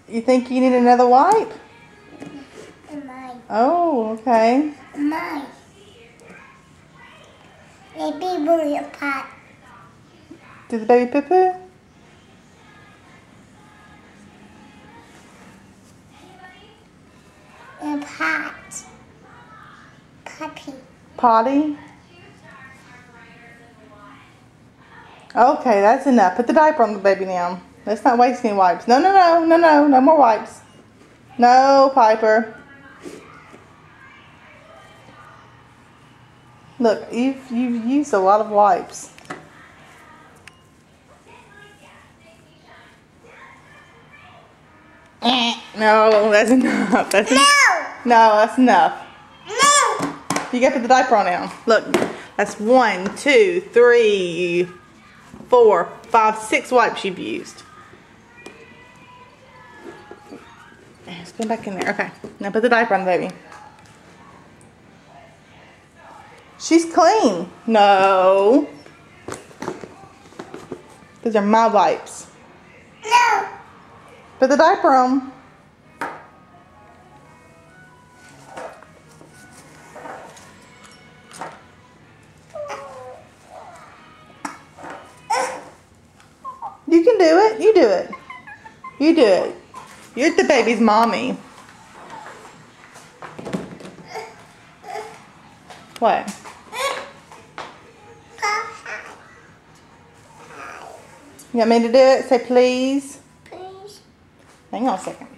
You think you need another wipe? Mine. Oh, okay. Mine. Maybe bring a pot. Did the baby poo-poo? A pot. Puppy. Potty? Okay, that's enough. Put the diaper on the baby now. Let's not waste any wipes. No, no, no, no, no. No more wipes. No, Piper. Look, you've used a lot of wipes. No, that's enough. That's enough. No, that's enough. No. You got to put the diaper on now. Look, that's 1, 2, 3, 4, 5, 6 wipes you've used. Let's go back in there. Okay, now put the diaper on the baby. She's clean. No. Those are my wipes. No. Put the diaper on. You can do it. You do it. You do it. You're the baby's mommy. What? You want me to do it? Say please. Please. Hang on a second.